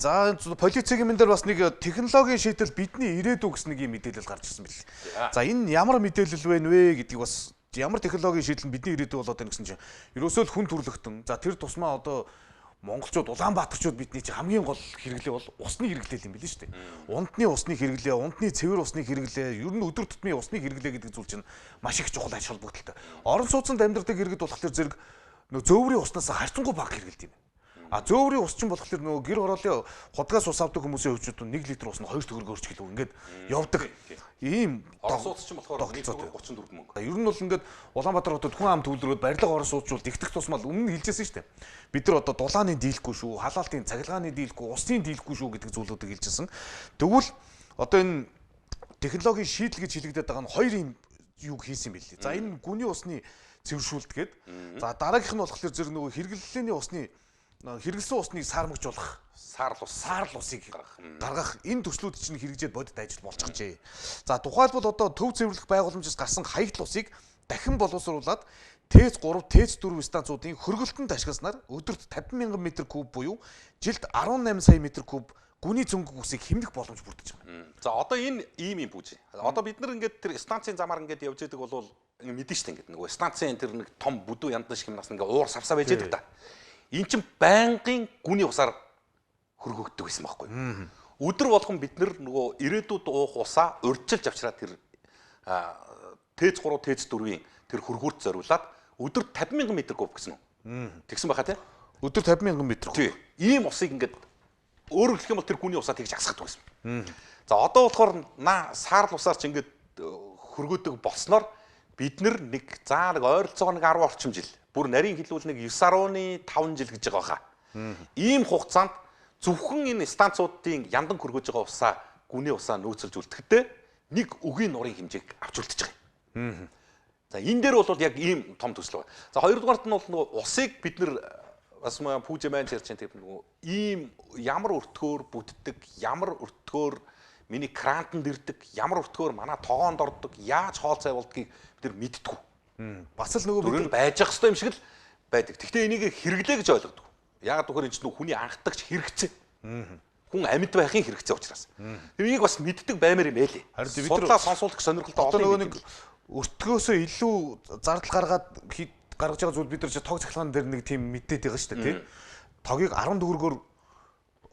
За полицийн юм дээр бас нэг технологийн шийдэл бидний ирээдүй гэсэн нэг юм мэдээлэл гарч ирсэн байл. За энэ ямар мэдээлэл вэ гэдгийг бас ямар технологийн шийдэл нь бидний ирээдүй болоод байна гэсэн чинь ерөөсөө л хүн төрлөختөн. За тэр тусмаа одоо монголчууд Улаанбаатарчууд бидний чи хамгийн гол хэрэглээ бол усны хэрэглээ юм билээ шүү дээ. Унтны усны хэрэглээ, унтны цэвэр усны хэрэглээ, ер нь өдөр тутмын усны хэрэглээ гэдэг зүйл чинь маш их чухал ач холбогдолтой. Орон сууцнд амьдардаг иргэд болохоор зэрэг нөө зөөврийн уснаас харьцангуй бага хэрэглэдэг юм. А зөөврийн ус чинь болохоор нөгөө гэр хороолын худгаас ус авдаг хүмүүсийн хувьд 1 литр ус нь 2 төгрөгөөр ч гэлөө ингээд явдаг. Ийм орон сууц чинь болохоор 1.34 мөнгө. Ер нь бол ингээд Улаанбаатар хотод хүн ам төвлөрөөд барилга орон сууцчууд ихтэх тусмал өмнө нь хэлжсэн шүү дээ. Бид нар одоо дулааны дийлэхгүй шүү, халаалтын цахилгааны дийлэхгүй, усны дийлэхгүй шүү гэдэг зүйлүүдийг хэлжсэн. Тэгвэл одоо энэ технологийн шийдэл гэж хэлэгдэт байгаа нь хоёр юм юг хийсэн юм билээ. За энэ гүний усны цэвэршүүлэлт гээд за дараагийнх нь болохоор зэрэг нөгөө хэрэглэлээний усны хэрэглэсэн усныг саармагч болох саарл усыг гаргах энэ төслүүд чинь хэрэгжээд бодит ажил болж байгаа. За тухайлбал одоо төв цэвэрлэх байгууламжаас гарсан хаягдл усыг дахин боловсруулад ТЭЦ 3, ТЭЦ 4 станцуудын хөргөлтөнд ашигласнаар өдөрт 50,000 м³ буюу жилд 18 сая м³ гүний цөмгөг усыг хэмнэх боломж бүрдэж байгаа. За одоо энэ ийм юм бүүж. Одоо бид нар ингээд тэр станцын замаар ингээд явж байдаг бол мэдэн штэ ингээд нөгөө станцын тэр нэг том бүдүү яндан шиг юмнаас ингээд уур савсаа байж байдаг та. Энд чинь байнгын гүний усаар хөргөгддөг байсан байхгүй юу? Өдөр болгон бид нар нөгөө ирээдүйд уух усаа урьдчилж авчраад тэр ТЭЦ 3, ТЭЦ 4-ийн тэр хөргүүрт зориулаад өдөр 50,000 м³ гэсэн үү? Тэгсэн байхаа тий? Өдөр 50,000 м³. Тий. Ийм усыг ингээд өөрөөр хэлэх юм бол тэр гүний усаа тэгж асгадаг байсан. За одоо болохоор саарл усаар ч ингээд хөргөөдөг болсноор бид нэг ойролцоогоор 10 орчим жил бүр нарийн хэлбэл нэг 9.5 жил гэж байгаа хаа. Ийм хугацаанд зөвхөн энэ станцуудын яндан хөргөж байгаа усаа гүний усаа нөөцөлж үлдэхдээ нэг өгийн нурын хэмжээг авч үлдэж байгаа юм. За энэ дээр бол яг ийм том төсөл байна. За хоёрдугаарт нь бол нөгөө усыг бид нар бас пүүжэ маань ярьж байгаа тийм нөгөө ийм ямар өртгөөр бүтдэг, ямар өртгөөр миний крантанд ирдэг, ямар өртгөөр манай тоогоонд ордог, яаж хоол цай болдгийг бид нар мэддэггүй. Бас л нөгөө бид байж ах хэвээр юм шиг л байдаг. Гэхдээ энийг хэрэглээ гэж ойлгодог. Яагаад гэвэл энэ чинь хүний анхдагч хэрэгцээ. Хүн амьд байхын хэрэгцээ учраас. Энийг бас мэддэг баймаар юм ээ. Харин судлаа сонсуулах сонирхолтой олон нэг өртгөөсөө илүү зардал гаргаж байгаа зүйл бид нар тог цахилгаан дээр нэг тийм мэдээд байгаа шүү дээ тий. Тогийг 10 төгрөгөөр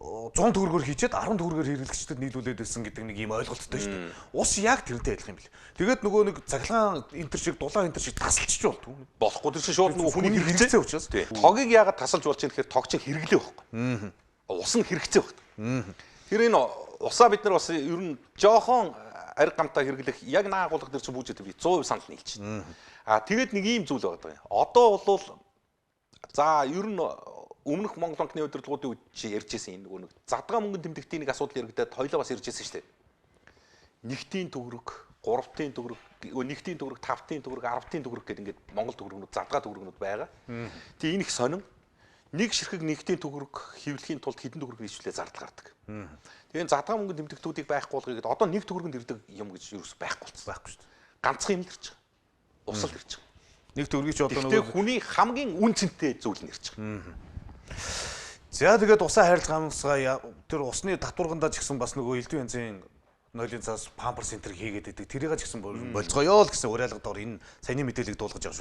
100 төгрөгөөр хийчихэд 10 төгрөгөөр хэрэглэгчдэд нийлүүлээд байсан гэдэг нэг юм ойлголттой шүү дээ. Ус яг тэрнтэй адилхан юм бэл. Тэгээд нөгөө нэг цахилгаан энтер шиг дулаан энтер шиг тасалчих болтгүй. Болохгүй тэр чинь шууд нөгөө хүний хэрэгцээ учраас. Тогийг яагаад тасалж болж юм гэхээр тог чинь хэрэглээ байхгүй. Ус нь хэрэгцээ байхгүй. Тэр энэ усаа бид нар бас ер нь жоохон ариг гамтаа хэрэглэх яг наагуулах дээр чинь бүүжээд би 100% санал нийлж байна. Тэгээд нэг ийм зүйл байгаа юм. Одоо бол за ер нь өмнөх Монгол банкны удирдлагуудын үед чи ярьж байсан энэ нөгөө нэг задгаа мөнгөнд тэмдэгтийн нэг асуудал яригадаад хоёлоо бас ярьж байсан шүү дээ. Нэгтийн төгрөг, гуравтын төгрөг, нэгтийн төгрөг, тавтын төгрөг, 10-ын төгрөг гэдэг ингээд Монгол төгрөгнүүд задгаа төгрөгнүүд байгаа. Тэгээ энэ их сонин. Нэг ширхэг нэгтийн төгрөг хэвлэхийн тулд хэдэн төгрөг нийцүүлээ зардал гардаг. Тэгээ задгаа мөнгөнд тэмдэгтүүдийг байхгүй болгоё гэдэг. Одоо нэг төгрөгөнд ирдэг юм гэж юу байхгүй болсон. Байхгүй шүү дээ. Ганцхан юм л ирж байгаа. Усал ирж байгаа. Нэг төгрөгийг ч одоо нөгөө хүний хамгийн үн цэнтэй зүйл нь ирж байгаа. За тэгээд усаа хайрлах тэр усны татваргандаа ч гэсэн бас нөгөө элдв янзын нойлын цаас памперс энтер хийгээд идэг тэрийг ч гэсэн болцгоё л гэсэн уриалгад ор энэ саяны мэдээллийг дуулгаж авч